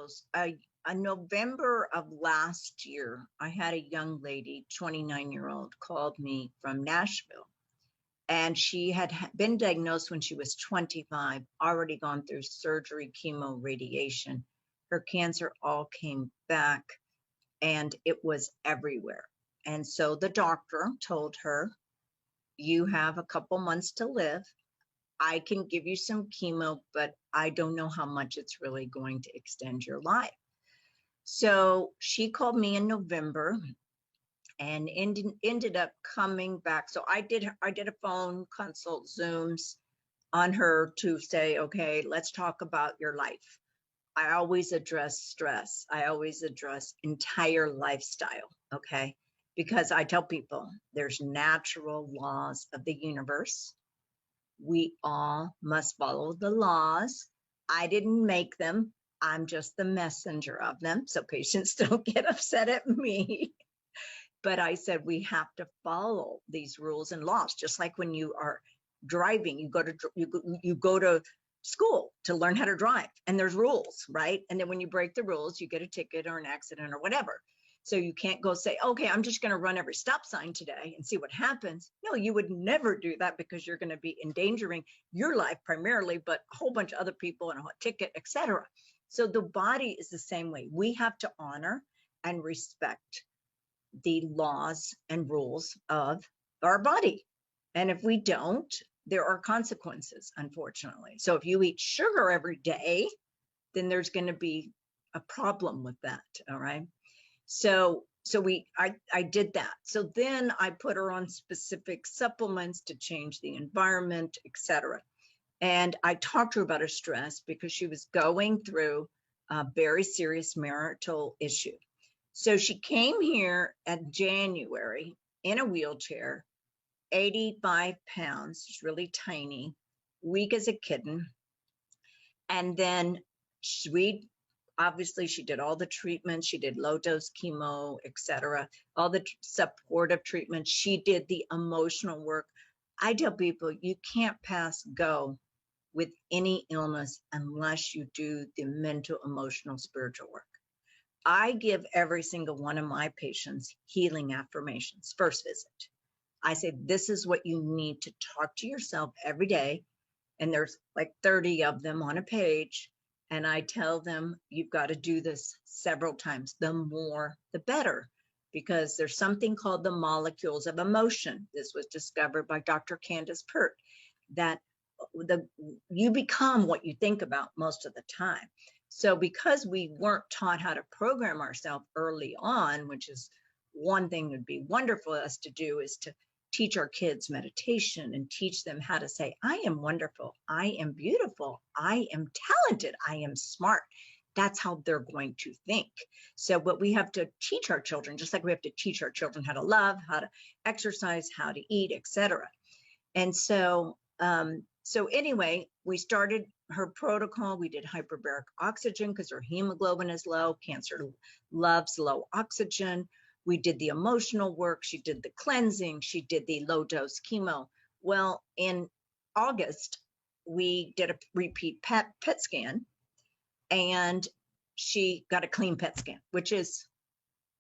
miracles. In November of last year, I had a young lady, 29-year-old, called me from Nashville. And she had been diagnosed when she was 25, already gone through surgery, chemo, radiation. Her cancer all came back and it was everywhere. And so the doctor told her, you have a couple months to live. I can give you some chemo, but I don't know how much it's really going to extend your life. So she called me in November and ended up coming back. So I did a phone consult, Zooms on her to say, okay, let's talk about your life. I always address stress. I always address entire lifestyle, okay? Because I tell people there's natural laws of the universe. We all must follow the laws. I didn't make them. I'm just the messenger of them. So patients don't get upset at me. But I said, we have to follow these rules and laws, just like when you are driving, you go to school to learn how to drive, and there's rules, right? And then when you break the rules, you get a ticket or an accident or whatever. So you can't go say, okay, I'm just going to run every stop sign today and see what happens. No, you would never do that, because you're going to be endangering your life primarily, but a whole bunch of other people and a ticket, etc. So the body is the same way. We have to honor and respect the laws and rules of our body. And if we don't, there are consequences, unfortunately. So if you eat sugar every day, then there's going to be a problem with that. All right. So I did that. So then I put her on specific supplements to change the environment, etc. And I talked to her about her stress because she was going through a very serious marital issue. So she came here in January in a wheelchair, 85 pounds, she's really tiny, weak as a kitten. And then obviously she did all the treatments. She did low dose chemo, etc., all the supportive treatments. She did the emotional work. I tell people you can't pass go with any illness unless you do the mental, emotional, spiritual work. I give every single one of my patients healing affirmations, first visit. I say, this is what you need to talk to yourself every day. And there's like 30 of them on a page. And I tell them, you've got to do this several times. The more, the better, because there's something called the molecules of emotion. This was discovered by Dr. Candace Pert, that you become what you think about most of the time. So because we weren't taught how to program ourselves early on, which is one thing that would be wonderful for us to do, is to teach our kids meditation and teach them how to say, I am wonderful, I am beautiful, I am talented, I am smart. That's how they're going to think. So what we have to teach our children, just like we have to teach our children how to love, how to exercise, how to eat, etc. And so anyway, we started her protocol. We did hyperbaric oxygen because her hemoglobin is low. Cancer loves low oxygen. We did the emotional work. She did the cleansing. She did the low dose chemo. Well, in August, we did a repeat PET scan, and she got a clean PET scan, which is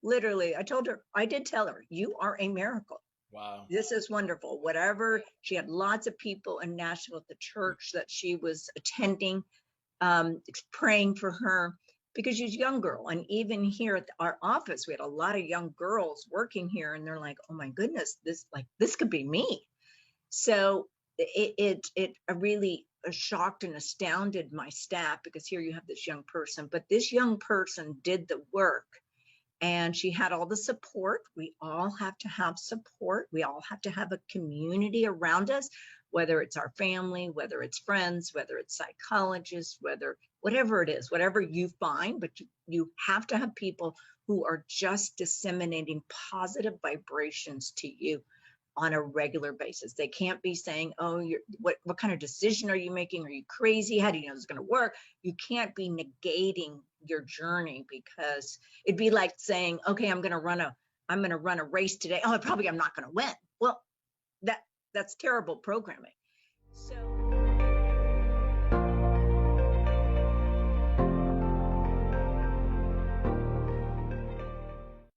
literally, I did tell her, you are a miracle. Wow. This is wonderful. Whatever, she had lots of people in Nashville at the church that she was attending, praying for her, because she's a young girl. And even here at our office, we had a lot of young girls working here, and they're like, oh my goodness, this could be me. So it really shocked and astounded my staff, because here you have this young person, but this young person did the work. And she had all the support. We all have to have support. We all have to have a community around us, whether it's our family, whether it's friends, whether it's psychologists, whatever it is, whatever you find, but you have to have people who are just disseminating positive vibrations to you on a regular basis. They can't be saying, oh, what kind of decision are you making? Are you crazy? How do you know it's going to work? You can't be negating your journey, because it'd be like saying, okay, I'm going to run a race today. Oh, I'm not going to win. Well, that's terrible programming. So